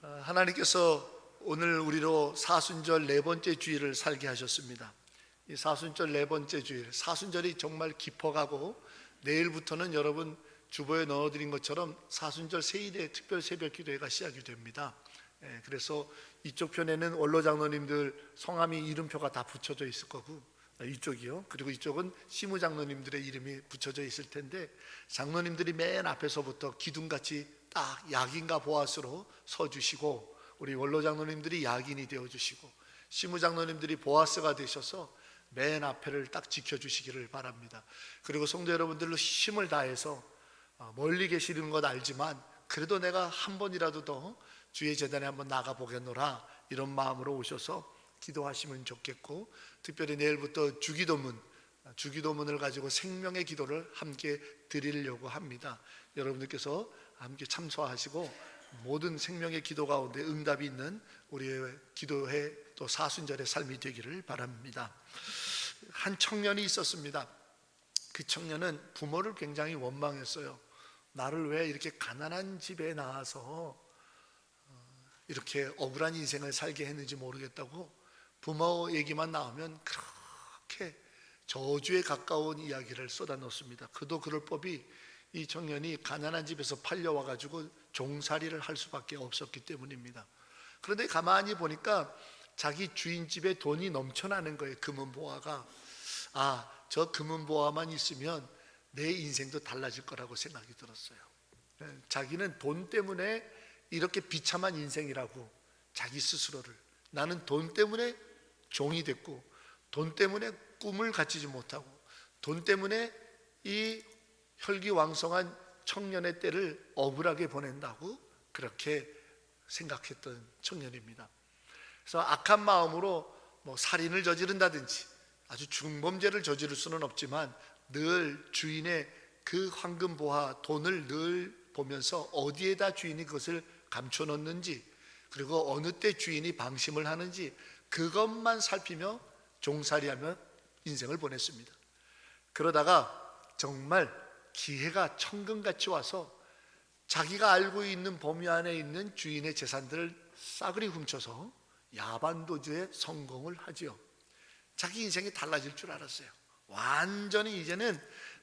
하나님께서 오늘 우리로 사순절 네 번째 주일을 살게 하셨습니다. 이 사순절 네 번째 주일, 사순절이 정말 깊어가고 내일부터는 여러분 주보에 넣어드린 것처럼 사순절 세일의 특별 새벽 기도회가 시작이 됩니다. 그래서 이쪽 편에는 원로 장로님들 성함이 이름표가 다 붙여져 있을 거고, 이쪽이요. 그리고 이쪽은 시무 장로님들의 이름이 붙여져 있을 텐데, 장로님들이 맨 앞에서부터 기둥같이 딱 약인과 보아스로 서주시고, 우리 원로 장로님들이 약인이 되어주시고, 시무 장로님들이 보아스가 되셔서 맨 앞에를 딱 지켜주시기를 바랍니다. 그리고 성도 여러분들로 힘을 다해서 멀리 계시는 것 알지만 그래도 내가 한 번이라도 더 주의 제단에 한번 나가보겠노라, 이런 마음으로 오셔서 기도하시면 좋겠고, 특별히 내일부터 주기도문을 가지고 생명의 기도를 함께 드리려고 합니다. 여러분들께서 함께 참석하시고 모든 생명의 기도 가운데 응답이 있는 우리의 기도회 또 사순절의 삶이 되기를 바랍니다. 한 청년이 있었습니다. 그 청년은 부모를 굉장히 원망했어요. 나를 왜 이렇게 가난한 집에 낳아서 이렇게 억울한 인생을 살게 했는지 모르겠다고 부모 얘기만 나오면 그렇게 저주에 가까운 이야기를 쏟아놓습니다. 그도 그럴 법이 이 청년이 가난한 집에서 팔려와가지고 종살이를 할 수밖에 없었기 때문입니다. 그런데 가만히 보니까 자기 주인 집에 돈이 넘쳐나는 거예요. 금은보화가. 저 금은보화만 있으면 내 인생도 달라질 거라고 생각이 들었어요. 자기는 돈 때문에 이렇게 비참한 인생이라고, 자기 스스로를, 나는 돈 때문에 종이 됐고, 돈 때문에 꿈을 갖추지 못하고, 돈 때문에 이 혈기왕성한 청년의 때를 억울하게 보낸다고 그렇게 생각했던 청년입니다. 그래서 악한 마음으로 살인을 저지른다든지 아주 중범죄를 저지를 수는 없지만 늘 주인의 그 황금보화 돈을 늘 보면서 어디에다 주인이 그것을 감춰놓는지, 그리고 어느 때 주인이 방심을 하는지 그것만 살피며 종살이하며 인생을 보냈습니다. 그러다가 정말 기회가 천근같이 와서 자기가 알고 있는 범위 안에 있는 주인의 재산들을 싸그리 훔쳐서 야반도주에 성공을 하지요. 자기 인생이 달라질 줄 알았어요. 완전히 이제는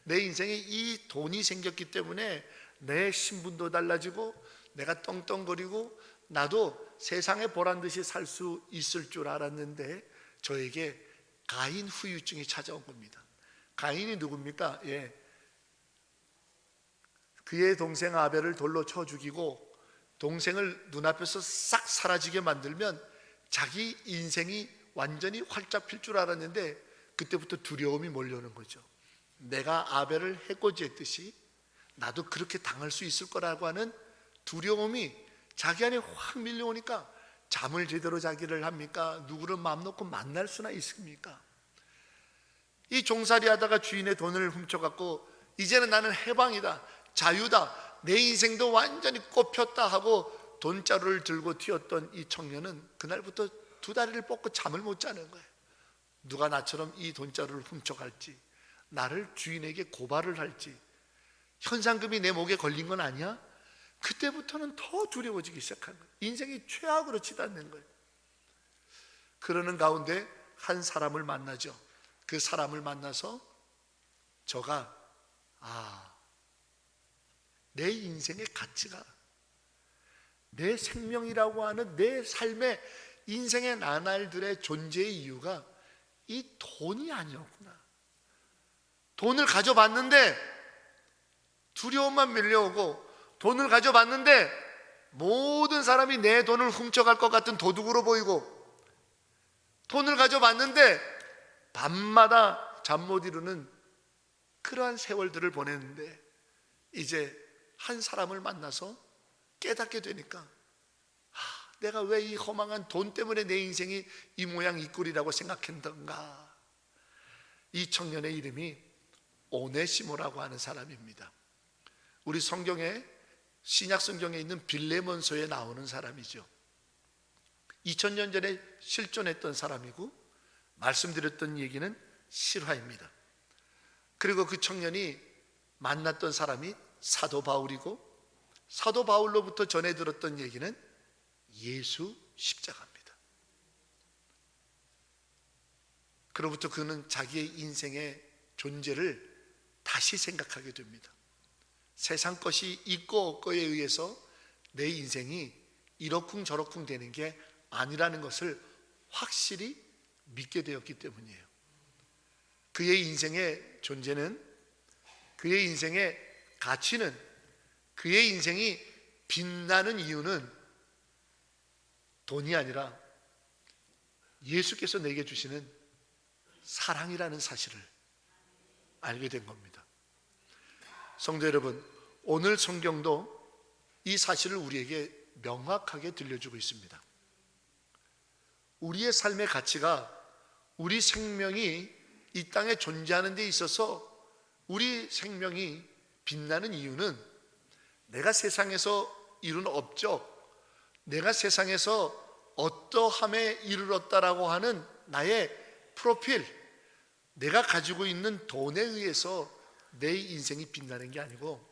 내 인생에 이 돈이 생겼기 때문에 내 신분도 달라지고 내가 떵떵거리고 나도 세상에 보란듯이 살 수 있을 줄 알았는데 저에게 가인 후유증이 찾아온 겁니다. 가인이 누굽니까? 그의 동생 아벨을 돌로 쳐 죽이고 동생을 눈앞에서 싹 사라지게 만들면 자기 인생이 완전히 활짝 필 줄 알았는데 그때부터 두려움이 몰려오는 거죠. 내가 아벨을 해코지했듯이 나도 그렇게 당할 수 있을 거라고 하는 두려움이 자기 안에 확 밀려오니까 잠을 제대로 자기를 합니까? 누구를 마음 놓고 만날 수나 있습니까? 이 종살이 하다가 주인의 돈을 훔쳐갖고 이제는 나는 해방이다, 자유다, 내 인생도 완전히 꽃폈다 하고 돈자루를 들고 튀었던 이 청년은 그날부터 두 다리를 뻗고 잠을 못 자는 거예요. 누가 나처럼 이 돈자루를 훔쳐갈지, 나를 주인에게 고발을 할지, 현상금이 내 목에 걸린 건 아니야? 그때부터는 더 두려워지기 시작한 거예요. 인생이 최악으로 치닫는 거예요. 그러는 가운데 한 사람을 만나죠. 그 사람을 만나서 저가 내 인생의 가치가, 내 생명이라고 하는 내 삶의 인생의 나날들의 존재의 이유가 이 돈이 아니었구나. 돈을 가져봤는데 두려움만 밀려오고, 돈을 가져봤는데 모든 사람이 내 돈을 훔쳐갈 것 같은 도둑으로 보이고, 돈을 가져봤는데 밤마다 잠 못 이루는 그러한 세월들을 보냈는데 이제 한 사람을 만나서 깨닫게 되니까 내가 왜 이 허망한 돈 때문에 내 인생이 이 모양 이 꼴이라고 생각했던가. 이 청년의 이름이 오네시모라고 하는 사람입니다. 우리 성경에, 신약 성경에 있는 빌레몬서에 나오는 사람이죠. 2000년 전에 실존했던 사람이고 말씀드렸던 얘기는 실화입니다. 그리고 그 청년이 만났던 사람이 사도 바울이고 사도 바울로부터 전해 들었던 얘기는 예수 십자가입니다. 그로부터 그는 자기의 인생의 존재를 다시 생각하게 됩니다. 세상 것이 있고 없고에 의해서 내 인생이 이러쿵저러쿵 되는 게 아니라는 것을 확실히 믿게 되었기 때문이에요. 그의 인생의 존재는, 그의 인생의 가치는, 그의 인생이 빛나는 이유는 돈이 아니라 예수께서 내게 주시는 사랑이라는 사실을 알게 된 겁니다. 성도 여러분, 오늘 성경도 이 사실을 우리에게 명확하게 들려주고 있습니다. 우리의 삶의 가치가, 우리 생명이 이 땅에 존재하는 데 있어서 우리 생명이 빛나는 이유는 내가 세상에서 이룬 업적, 내가 세상에서 어떠함에 이르렀다라고 하는 나의 프로필, 내가 가지고 있는 돈에 의해서 내 인생이 빛나는 게 아니고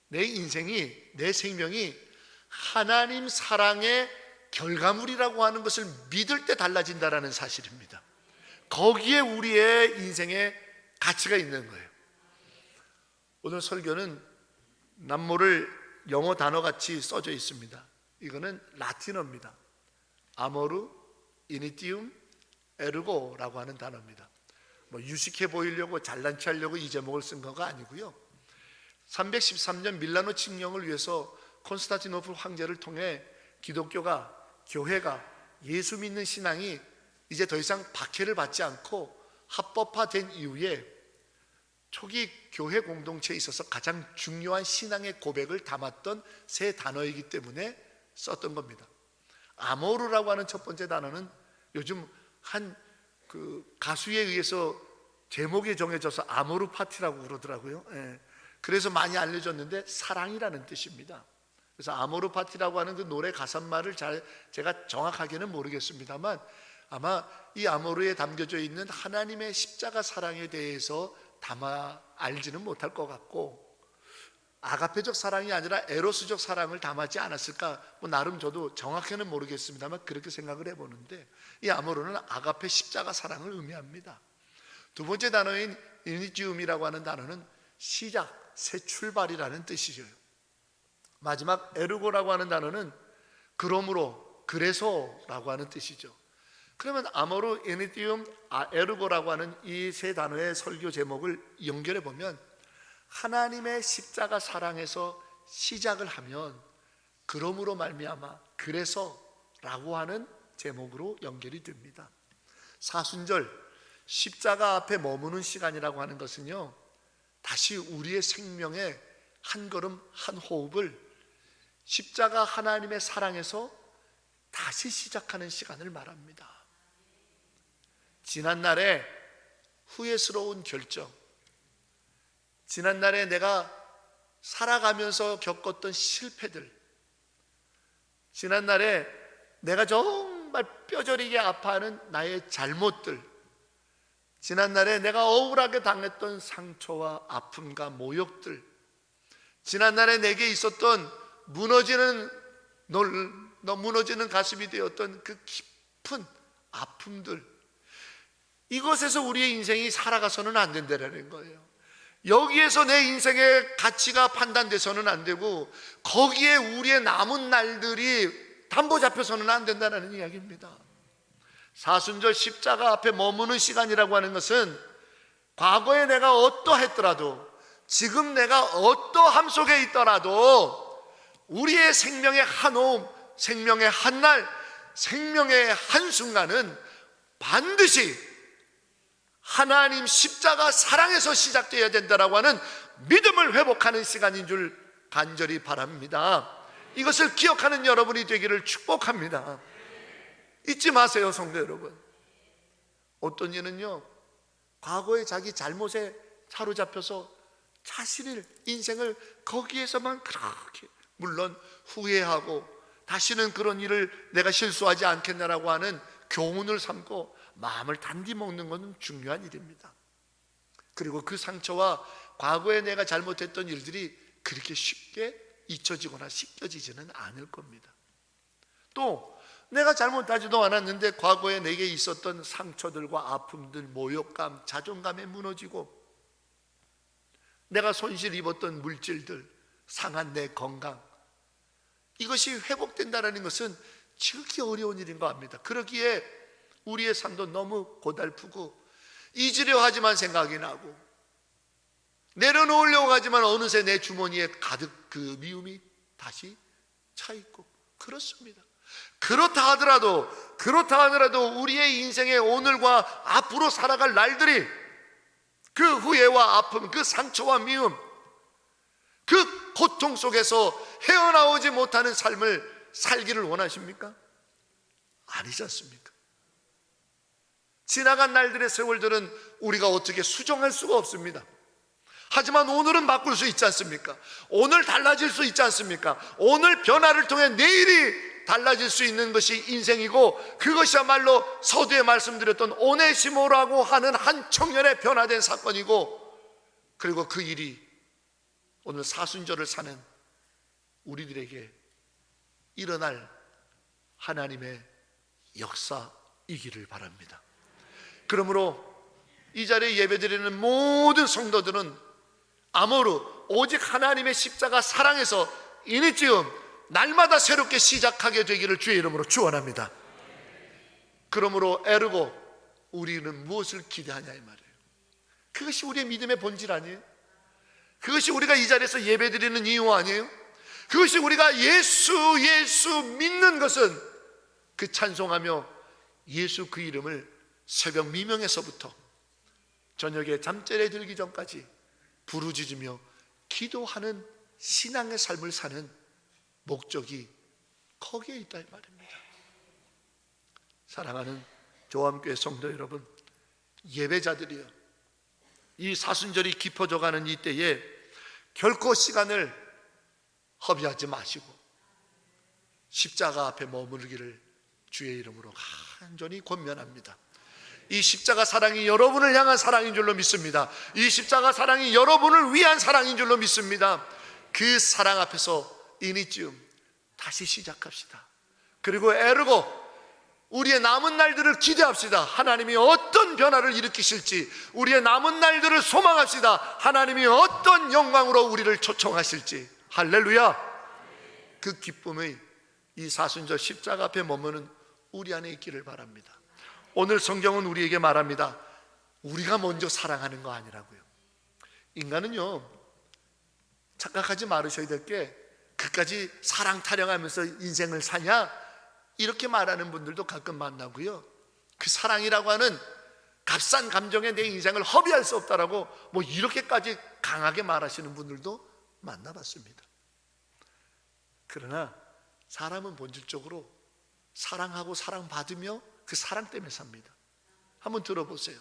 내 인생이, 내 생명이 하나님 사랑의 결과물이라고 하는 것을 믿을 때 달라진다라는 사실입니다. 거기에 우리의 인생의 가치가 있는 거예요. 오늘 설교는 남모를 영어 단어같이 써져 있습니다. 이거는 라틴어입니다. 아모르 이니티움 에르고라고 하는 단어입니다. 유식해 보이려고 잘난 체 하려고 이 제목을 쓴 거가 아니고요. 313년 밀라노 칙령을 위해서 콘스탄티노플 황제를 통해 기독교가, 교회가, 예수 믿는 신앙이 이제 더 이상 박해를 받지 않고 합법화된 이후에 초기 교회 공동체에 있어서 가장 중요한 신앙의 고백을 담았던 세 단어이기 때문에 썼던 겁니다. 아모르라고 하는 첫 번째 단어는 요즘 한 가수에 의해서 제목이 정해져서 아모르 파티라고 그러더라고요. 그래서 많이 알려졌는데 사랑이라는 뜻입니다. 그래서 아모르 파티라고 하는 그 노래 가사말을 제가 정확하게는 모르겠습니다만 아마 이 아모르에 담겨져 있는 하나님의 십자가 사랑에 대해서 담아 알지는 못할 것 같고, 아가페적 사랑이 아니라 에로스적 사랑을 담았지 않았을까, 나름 저도 정확히는 모르겠습니다만 그렇게 생각을 해보는데, 이 아모르는 아가페 십자가 사랑을 의미합니다. 두 번째 단어인 이니티움이라고 하는 단어는 시작, 새 출발이라는 뜻이죠. 마지막 에르고라고 하는 단어는 그러므로, 그래서라고 하는 뜻이죠. 그러면 아모르, 이니티움, 에르고라고 하는 이 세 단어의 설교 제목을 연결해 보면 하나님의 십자가 사랑에서 시작을 하면 그러므로 말미암아 그래서라고 하는 제목으로 연결이 됩니다. 사순절, 십자가 앞에 머무는 시간이라고 하는 것은요, 다시 우리의 생명의 한 걸음 한 호흡을 십자가 하나님의 사랑에서 다시 시작하는 시간을 말합니다. 지난날의 후회스러운 결정, 지난날에 내가 살아가면서 겪었던 실패들, 지난날에 내가 정말 뼈저리게 아파하는 나의 잘못들, 지난날에 내가 억울하게 당했던 상처와 아픔과 모욕들, 지난날에 내게 있었던 무너지는 가슴이 되었던 그 깊은 아픔들, 이것에서 우리의 인생이 살아가서는 안 된다는 거예요. 여기에서 내 인생의 가치가 판단돼서는 안 되고 거기에 우리의 남은 날들이 담보 잡혀서는 안 된다는 이야기입니다. 사순절 십자가 앞에 머무는 시간이라고 하는 것은 과거에 내가 어떠했더라도, 지금 내가 어떠함 속에 있더라도 우리의 생명의 한 호흡, 생명의 한 날, 생명의 한순간은 반드시 하나님 십자가 사랑에서 시작되어야 된다라고 하는 믿음을 회복하는 시간인 줄 간절히 바랍니다. 이것을 기억하는 여러분이 되기를 축복합니다. 잊지 마세요, 성도 여러분. 어떤 이는요, 과거의 자기 잘못에 사로잡혀서 자신의 인생을 거기에서만 그렇게, 물론 후회하고 다시는 그런 일을 내가 실수하지 않겠나라고 하는 교훈을 삼고 마음을 단디 먹는 것은 중요한 일입니다. 그리고 그 상처와 과거에 내가 잘못했던 일들이 그렇게 쉽게 잊혀지거나 씻겨지지는 않을 겁니다. 또 내가 잘못하지도 않았는데 과거에 내게 있었던 상처들과 아픔들, 모욕감, 자존감에 무너지고 내가 손실 입었던 물질들, 상한 내 건강, 이것이 회복된다는 것은 지극히 어려운 일인 거 압니다. 그러기에 우리의 삶도 너무 고달프고 잊으려 하지만 생각이 나고 내려놓으려고 하지만 어느새 내 주머니에 가득 그 미움이 다시 차 있고 그렇습니다. 그렇다 하더라도 우리의 인생의 오늘과 앞으로 살아갈 날들이 그 후회와 아픔, 그 상처와 미움, 그 고통 속에서 헤어나오지 못하는 삶을 살기를 원하십니까? 아니지 않습니까? 지나간 날들의 세월들은 우리가 어떻게 수정할 수가 없습니다. 하지만 오늘은 바꿀 수 있지 않습니까? 오늘 달라질 수 있지 않습니까? 오늘 변화를 통해 내일이 달라질 수 있는 것이 인생이고, 그것이야말로 서두에 말씀드렸던 오네시모라고 하는 한 청년의 변화된 사건이고, 그리고 그 일이 오늘 사순절을 사는 우리들에게 일어날 하나님의 역사이기를 바랍니다. 그러므로 이 자리에 예배드리는 모든 성도들은 아무로 오직 하나님의 십자가 사랑에서 이니지움 날마다 새롭게 시작하게 되기를 주의 이름으로 축원합니다. 그러므로 에르고 우리는 무엇을 기대하냐 이 말이에요. 그것이 우리의 믿음의 본질 아니에요? 그것이 우리가 이 자리에서 예배드리는 이유 아니에요? 그것이 우리가 예수 믿는 것은 그 찬송하며 예수 그 이름을 새벽 미명에서부터 저녁에 잠자리에 들기 전까지 부르짖으며 기도하는 신앙의 삶을 사는 목적이 거기에 있다 이 말입니다. 사랑하는 조암교회 성도 여러분, 예배자들이여, 이 사순절이 깊어져가는 이때에 결코 시간을 허비하지 마시고 십자가 앞에 머무르기를 주의 이름으로 간절히 권면합니다. 이 십자가 사랑이 여러분을 향한 사랑인 줄로 믿습니다. 이 십자가 사랑이 여러분을 위한 사랑인 줄로 믿습니다. 그 사랑 앞에서 이니지움 다시 시작합시다. 그리고 에르고 우리의 남은 날들을 기대합시다. 하나님이 어떤 변화를 일으키실지, 우리의 남은 날들을 소망합시다. 하나님이 어떤 영광으로 우리를 초청하실지. 할렐루야. 그 기쁨의 이 사순절 십자가 앞에 머무는 우리 안에 있기를 바랍니다. 오늘 성경은 우리에게 말합니다. 우리가 먼저 사랑하는 거 아니라고요. 인간은요, 착각하지 말으셔야 될 게 그까지 사랑 타령하면서 인생을 사냐? 이렇게 말하는 분들도 가끔 만나고요. 그 사랑이라고 하는 값싼 감정에 내 인생을 허비할 수 없다라고 뭐 이렇게까지 강하게 말하시는 분들도 만나봤습니다. 그러나 사람은 본질적으로 사랑하고 사랑받으며 그 사랑 때문에 삽니다. 한번 들어보세요.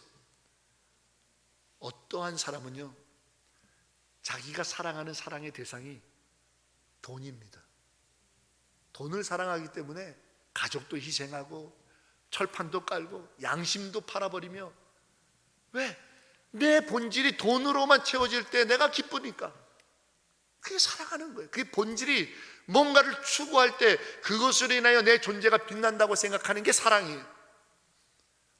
어떠한 사람은요, 자기가 사랑하는 사랑의 대상이 돈입니다. 돈을 사랑하기 때문에 가족도 희생하고 철판도 깔고 양심도 팔아버리며, 왜? 내 본질이 돈으로만 채워질 때 내가 기쁘니까. 그게 사랑하는 거예요. 그게 본질이 뭔가를 추구할 때 그것으로 인하여 내 존재가 빛난다고 생각하는 게 사랑이에요.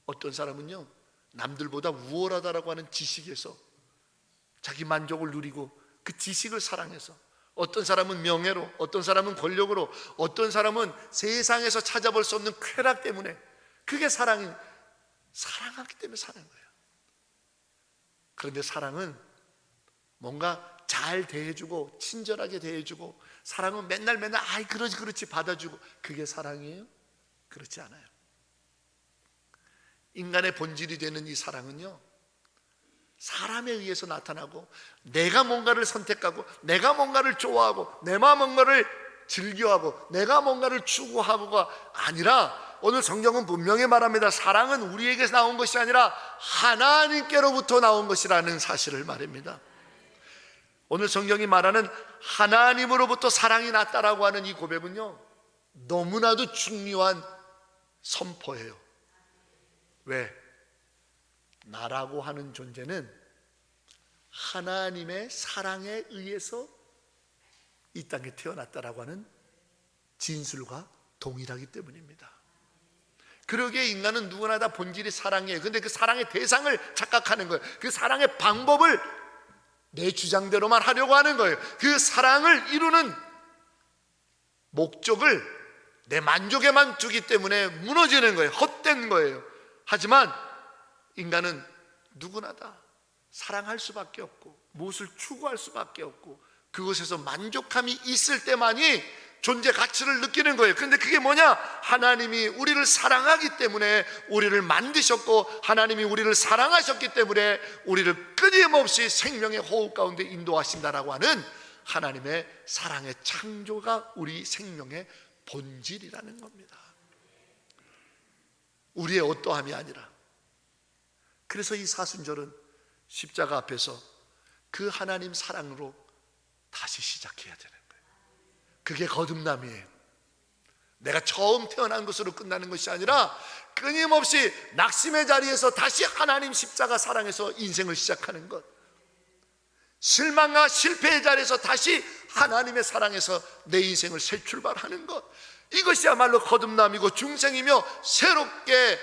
어떤 사람은요, 남들보다 우월하다라고 하는 지식에서 자기 만족을 누리고 그 지식을 사랑해서, 어떤 사람은 명예로, 어떤 사람은 권력으로, 어떤 사람은 세상에서 찾아볼 수 없는 쾌락 때문에, 그게 사랑이, 사랑하기 때문에 사는 거예요. 그런데 사랑은 뭔가 잘 대해주고 친절하게 대해주고, 사랑은 맨날 아이 그렇지 받아주고, 그게 사랑이에요? 그렇지 않아요. 인간의 본질이 되는 이 사랑은요, 사람에 의해서 나타나고, 내가 뭔가를 선택하고, 내가 뭔가를 좋아하고, 내가 뭔가를 즐겨하고, 내가 뭔가를 추구하고가 아니라, 오늘 성경은 분명히 말합니다. 사랑은 우리에게서 나온 것이 아니라 하나님께로부터 나온 것이라는 사실을 말합니다. 오늘 성경이 말하는 하나님으로부터 사랑이 났다라고 하는 이 고백은요, 너무나도 중요한 선포예요. 왜? 나라고 하는 존재는 하나님의 사랑에 의해서 이 땅에 태어났다라고 하는 진술과 동일하기 때문입니다. 그러기에 인간은 누구나 다 본질이 사랑이에요. 근데 그 사랑의 대상을 착각하는 거예요. 그 사랑의 방법을 내 주장대로만 하려고 하는 거예요. 그 사랑을 이루는 목적을 내 만족에만 두기 때문에 무너지는 거예요. 헛된 거예요. 하지만 인간은 누구나 다 사랑할 수밖에 없고 무엇을 추구할 수밖에 없고 그것에서 만족함이 있을 때만이 존재 가치를 느끼는 거예요. 근데 그게 뭐냐? 하나님이 우리를 사랑하기 때문에 우리를 만드셨고 하나님이 우리를 사랑하셨기 때문에 우리를 끊임없이 생명의 호흡 가운데 인도하신다라고 하는 하나님의 사랑의 창조가 우리 생명의 본질이라는 겁니다. 우리의 어떠함이 아니라. 그래서 이 사순절은 십자가 앞에서 그 하나님 사랑으로 다시 시작해야 되는 거예요. 그게 거듭남이에요. 내가 처음 태어난 것으로 끝나는 것이 아니라 끊임없이 낙심의 자리에서 다시 하나님 십자가 사랑에서 인생을 시작하는 것, 실망과 실패의 자리에서 다시 하나님의 사랑에서 내 인생을 새 출발하는 것, 이것이야말로 거듭남이고 중생이며 새롭게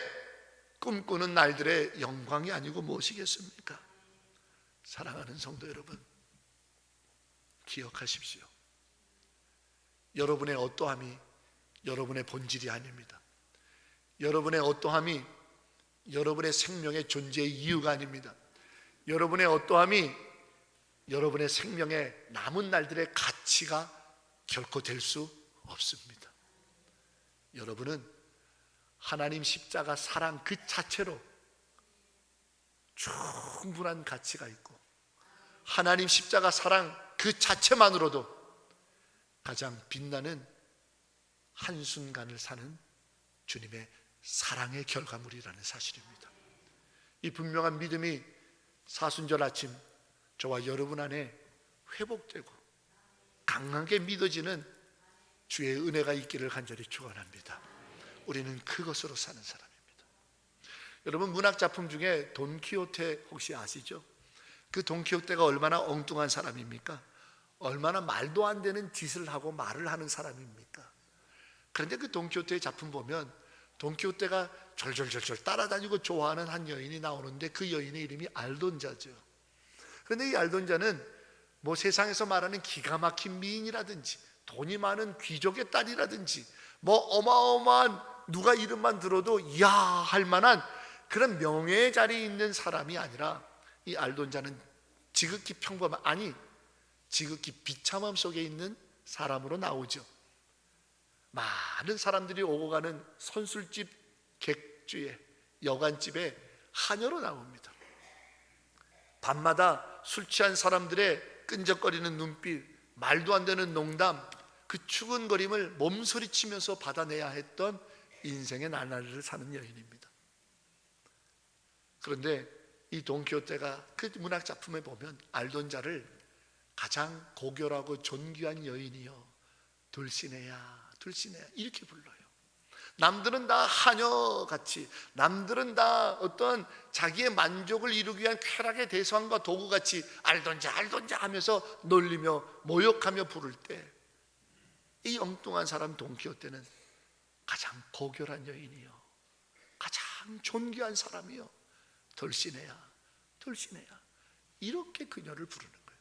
꿈꾸는 날들의 영광이 아니고 무엇이겠습니까? 사랑하는 성도 여러분, 기억하십시오. 여러분의 어떠함이 여러분의 본질이 아닙니다. 여러분의 어떠함이 여러분의 생명의 존재의 이유가 아닙니다. 여러분의 어떠함이 여러분의 생명의 남은 날들의 가치가 결코 될 수 없습니다. 여러분은 하나님 십자가 사랑 그 자체로 충분한 가치가 있고 하나님 십자가 사랑 그 자체만으로도 가장 빛나는 한순간을 사는 주님의 사랑의 결과물이라는 사실입니다. 이 분명한 믿음이 사순절 아침 저와 여러분 안에 회복되고 강하게 믿어지는 주의 은혜가 있기를 간절히 축원합니다. 우리는 그것으로 사는 사람입니다. 여러분, 문학 작품 중에 돈키호테 혹시 아시죠? 그 돈키호테가 얼마나 엉뚱한 사람입니까? 얼마나 말도 안 되는 짓을 하고 말을 하는 사람입니까? 그런데 그 돈키호테의 작품 보면 돈키호테가 절절절절 따라다니고 좋아하는 한 여인이 나오는데 그 여인의 이름이 알돈자죠. 그런데 이 알돈자는 뭐 세상에서 말하는 기가 막힌 미인이라든지 돈이 많은 귀족의 딸이라든지 뭐 어마어마한 누가 이름만 들어도 이야 할 만한 그런 명예의 자리에 있는 사람이 아니라 이 알돈자는 지극히 평범한, 아니 지극히 비참함 속에 있는 사람으로 나오죠. 많은 사람들이 오고 가는 선술집 객주에 여관집에 하녀로 나옵니다. 밤마다 술 취한 사람들의 끈적거리는 눈빛, 말도 안 되는 농담, 그 추근거림을 몸소리치면서 받아내야 했던 인생의 나날을 사는 여인입니다. 그런데 이 돈키호테가 그 문학 작품에 보면 알돈자를 가장 고결하고 존귀한 여인이여 돌시네야 돌시네야 이렇게 불러요. 남들은 다 하녀같이, 남들은 다 어떤 자기의 만족을 이루기 위한 쾌락의 대상과 도구같이 알돈자 알돈자 하면서 놀리며 모욕하며 부를 때 이 엉뚱한 사람 돈키호테는 가장 고결한 여인이요, 가장 존귀한 사람이요, 돌시네야 돌시네야 이렇게 그녀를 부르는 거예요.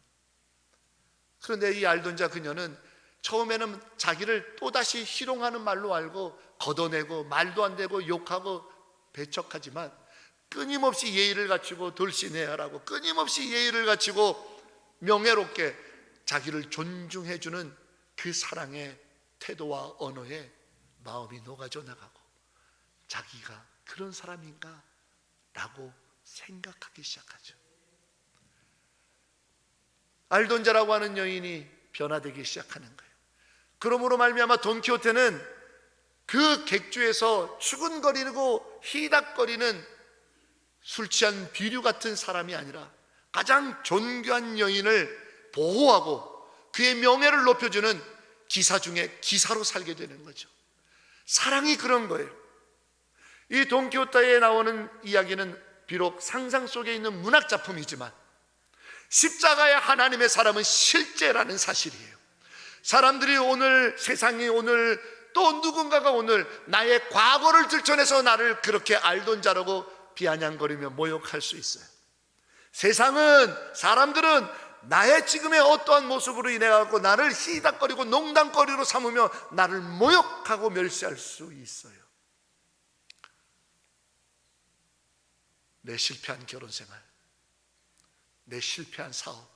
그런데 이 알돈자 그녀는 처음에는 자기를 또다시 희롱하는 말로 알고 걷어내고 말도 안 되고 욕하고 배척하지만 끊임없이 예의를 갖추고 돌시네야라고 끊임없이 예의를 갖추고 명예롭게 자기를 존중해주는 그 사랑의 태도와 언어에 마음이 녹아져 나가고 자기가 그런 사람인가 라고 생각하기 시작하죠. 알돈자라고 하는 여인이 변화되기 시작하는 거예요. 그러므로 말미암아 돈키호테는 그 객주에서 추근거리고 희닥거리는 술 취한 비류 같은 사람이 아니라 가장 존귀한 여인을 보호하고 그의 명예를 높여주는 기사 중에 기사로 살게 되는 거죠. 사랑이 그런 거예요. 이 돈키호테에 나오는 이야기는 비록 상상 속에 있는 문학 작품이지만 십자가의 하나님의 사람은 실제라는 사실이에요. 사람들이 오늘, 세상이 오늘, 또 누군가가 오늘 나의 과거를 들춰내서 나를 그렇게 알던 자라고 비아냥거리며 모욕할 수 있어요. 세상은, 사람들은 나의 지금의 어떠한 모습으로 인해 갖고 나를 희닥거리고 농담거리로 삼으며 나를 모욕하고 멸시할 수 있어요. 내 실패한 결혼생활, 내 실패한 사업,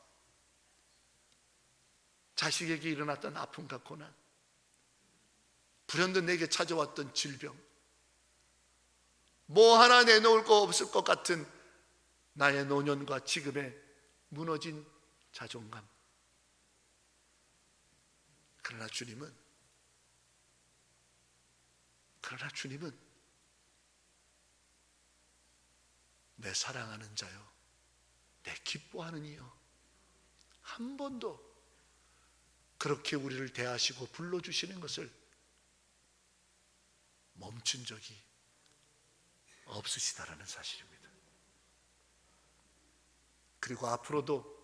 자식에게 일어났던 아픔과 고난, 불현듯 내게 찾아왔던 질병, 뭐 하나 내놓을 거 없을 것 같은 나의 노년과 지금의 무너진 자존감. 그러나 주님은 내 사랑하는 자요, 내 기뻐하는 이요, 한 번도 그렇게 우리를 대하시고 불러주시는 것을 멈춘 적이 없으시다라는 사실입니다. 그리고 앞으로도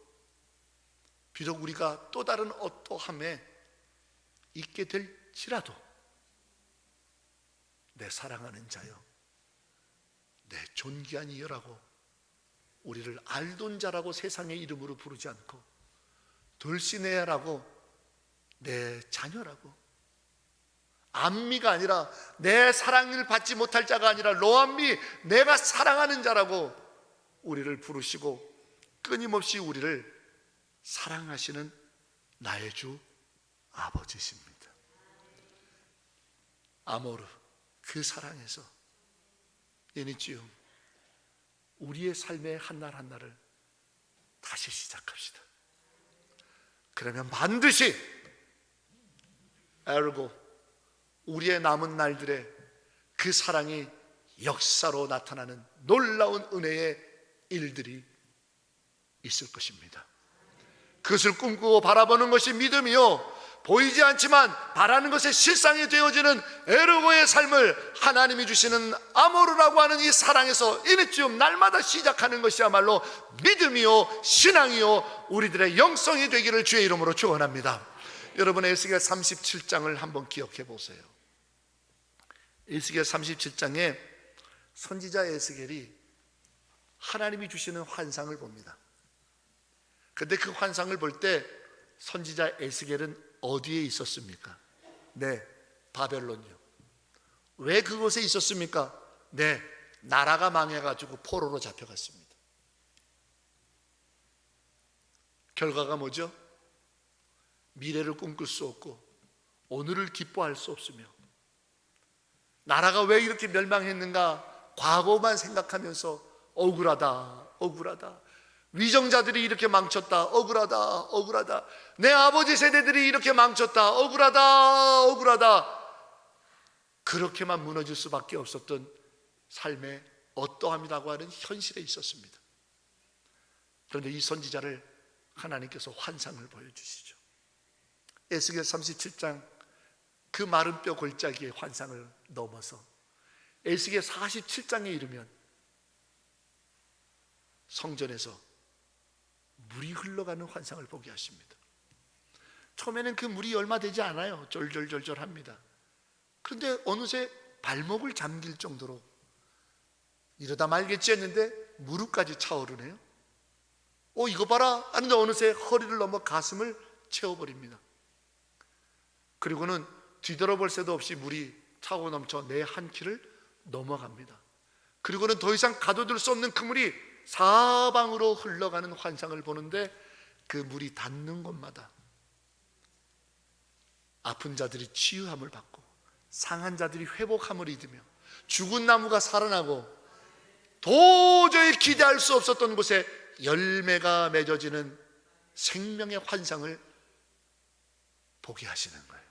비록 우리가 또 다른 어떠함에 있게 될지라도 내 사랑하는 자여, 내 존귀한 이여라고 우리를 알던 자라고 세상의 이름으로 부르지 않고 돌시네라고, 내 자녀라고, 암미가 아니라 내 사랑을 받지 못할 자가 아니라 로암미, 내가 사랑하는 자라고 우리를 부르시고 끊임없이 우리를 사랑하시는 나의 주 아버지십니다. 아모르, 그 사랑에서 예니지움, 우리의 삶의 한날 한날을 다시 시작합시다. 그러면 반드시 에르고 우리의 남은 날들에 그 사랑이 역사로 나타나는 놀라운 은혜의 일들이 있을 것입니다. 그것을 꿈꾸고 바라보는 것이 믿음이요, 보이지 않지만 바라는 것의 실상이 되어지는 에르고의 삶을 하나님이 주시는 아모르라고 하는 이 사랑에서 이니쯤 날마다 시작하는 것이야말로 믿음이요, 신앙이요, 우리들의 영성이 되기를 주의 이름으로 축원합니다. 여러분, 에스겔 37장을 한번 기억해 보세요. 에스겔 37장에 선지자 에스겔이 하나님이 주시는 환상을 봅니다. 그런데 그 환상을 볼 때 선지자 에스겔은 어디에 있었습니까? 네, 바벨론이요. 왜 그곳에 있었습니까? 네, 나라가 망해가지고 포로로 잡혀갔습니다. 결과가 뭐죠? 미래를 꿈꿀 수 없고 오늘을 기뻐할 수 없으며, 나라가 왜 이렇게 멸망했는가 과거만 생각하면서 억울하다, 위정자들이 이렇게 망쳤다, 억울하다, 내 아버지 세대들이 이렇게 망쳤다, 억울하다, 그렇게만 무너질 수밖에 없었던 삶의 어떠함이라고 하는 현실에 있었습니다. 그런데 이 선지자를 하나님께서 환상을 보여주시죠. 에스겔 37장 그 마른 뼈 골짜기의 환상을 넘어서 에스겔 47장에 이르면 성전에서 물이 흘러가는 환상을 보게 하십니다. 처음에는 그 물이 얼마 되지 않아요. 졸졸졸졸합니다. 그런데 어느새 발목을 잠길 정도로 이러다 말겠지 했는데 무릎까지 차오르네요. 이거 봐라 하는데 어느새 허리를 넘어 가슴을 채워버립니다. 그리고는 뒤돌아볼 새도 없이 물이 차고 넘쳐 내 한 키를 넘어갑니다. 그리고는 더 이상 가둬둘 수 없는 그 물이 사방으로 흘러가는 환상을 보는데, 그 물이 닿는 곳마다 아픈 자들이 치유함을 받고 상한 자들이 회복함을 입으며 죽은 나무가 살아나고 도저히 기대할 수 없었던 곳에 열매가 맺어지는 생명의 환상을 보게 하시는 거예요.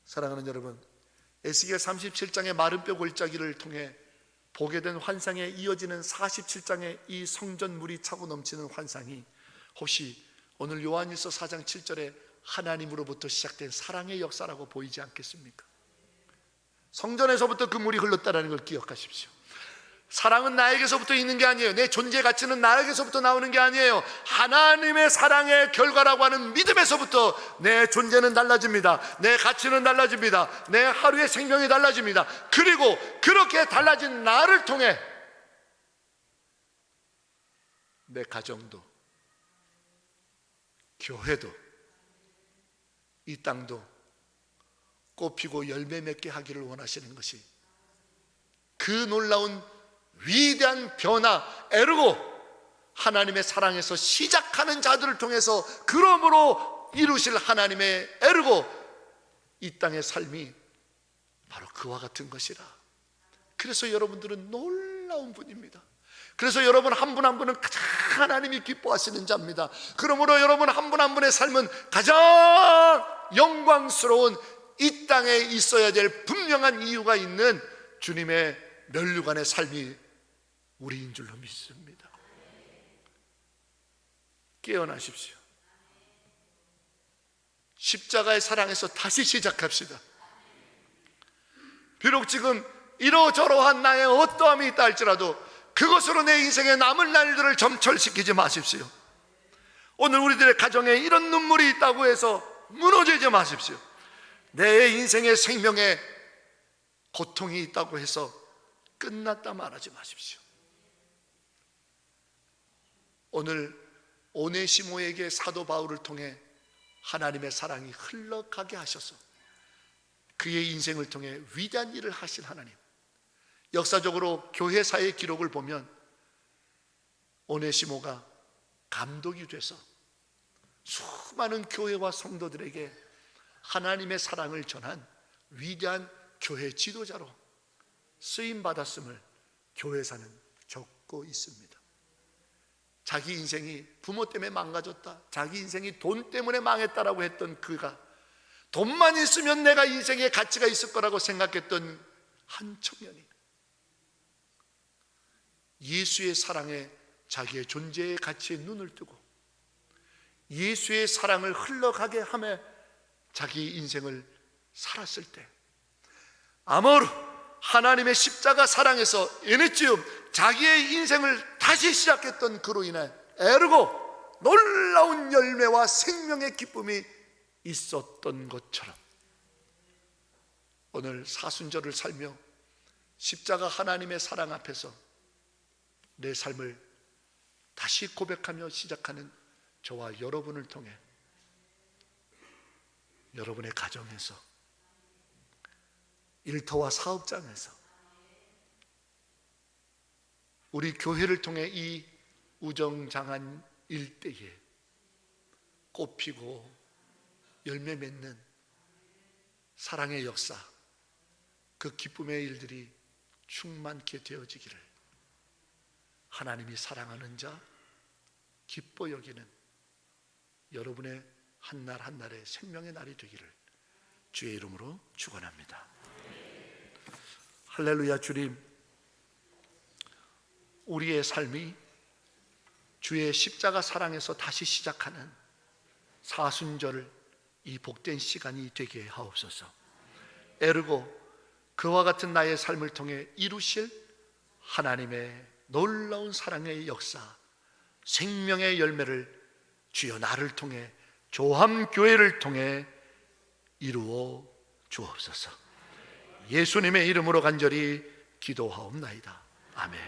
사랑하는 여러분, 에스겔 37장의 마른 뼈 골짜기를 통해 보게 된 환상에 이어지는 47장의 이 성전 물이 차고 넘치는 환상이 혹시 오늘 요한일서 4장 7절에 하나님으로부터 시작된 사랑의 역사라고 보이지 않겠습니까? 성전에서부터 그 물이 흘렀다는 걸 기억하십시오. 사랑은 나에게서부터 있는 게 아니에요. 내 존재 가치는 나에게서부터 나오는 게 아니에요. 하나님의 사랑의 결과라고 하는 믿음에서부터 내 존재는 달라집니다. 내 가치는 달라집니다. 내 하루의 생명이 달라집니다. 그리고 그렇게 달라진 나를 통해 내 가정도, 교회도, 이 땅도 꽃피고 열매 맺게 하기를 원하시는 것이 그 놀라운 위대한 변화, 에르고 하나님의 사랑에서 시작하는 자들을 통해서 그러므로 이루실 하나님의 에르고 이 땅의 삶이 바로 그와 같은 것이라. 그래서 여러분들은 놀라운 분입니다. 그래서 여러분 한 분 한 분은 가장 하나님이 기뻐하시는 자입니다. 그러므로 여러분 한 분 한 분의 삶은 가장 영광스러운, 이 땅에 있어야 될 분명한 이유가 있는 주님의 면류관의 삶이 우리인 줄로 믿습니다. 깨어나십시오. 십자가의 사랑에서 다시 시작합시다. 비록 지금 이러저러한 나의 어떠함이 있다 할지라도 그것으로 내 인생의 남은 날들을 점철시키지 마십시오. 오늘 우리들의 가정에 이런 눈물이 있다고 해서 무너지지 마십시오. 내 인생의 생명에 고통이 있다고 해서 끝났다 말하지 마십시오. 오늘 오네시모에게 사도 바울을 통해 하나님의 사랑이 흘러가게 하셔서 그의 인생을 통해 위대한 일을 하실 하나님, 역사적으로 교회사의 기록을 보면 오네시모가 감독이 돼서 수많은 교회와 성도들에게 하나님의 사랑을 전한 위대한 교회 지도자로 쓰임받았음을 교회사는 적고 있습니다. 자기 인생이 부모 때문에 망가졌다, 자기 인생이 돈 때문에 망했다라고 했던 그가 돈만 있으면 내가 인생에 가치가 있을 거라고 생각했던 한 청년이 예수의 사랑에 자기의 존재의 가치에 눈을 뜨고 예수의 사랑을 흘러가게 하며 자기 인생을 살았을 때 아모르, 하나님의 십자가 사랑에서 에네치움, 자기의 인생을 다시 시작했던 그로 인해 에르고 놀라운 열매와 생명의 기쁨이 있었던 것처럼 오늘 사순절을 살며 십자가 하나님의 사랑 앞에서 내 삶을 다시 고백하며 시작하는 저와 여러분을 통해 여러분의 가정에서, 일터와 사업장에서, 우리 교회를 통해 이 우정장한 일대에 꽃피고 열매 맺는 사랑의 역사, 그 기쁨의 일들이 충만케 되어지기를 하나님이 사랑하는 자, 기뻐 여기는 여러분의 한날 한날의 생명의 날이 되기를 주의 이름으로 축원합니다. 할렐루야. 주님, 우리의 삶이 주의 십자가 사랑에서 다시 시작하는 사순절 이 복된 시간이 되게 하옵소서. 에르고 그와 같은 나의 삶을 통해 이루실 하나님의 놀라운 사랑의 역사, 생명의 열매를 주여 나를 통해, 조함교회를 통해 이루어 주옵소서. 예수님의 이름으로 간절히 기도하옵나이다. 아멘.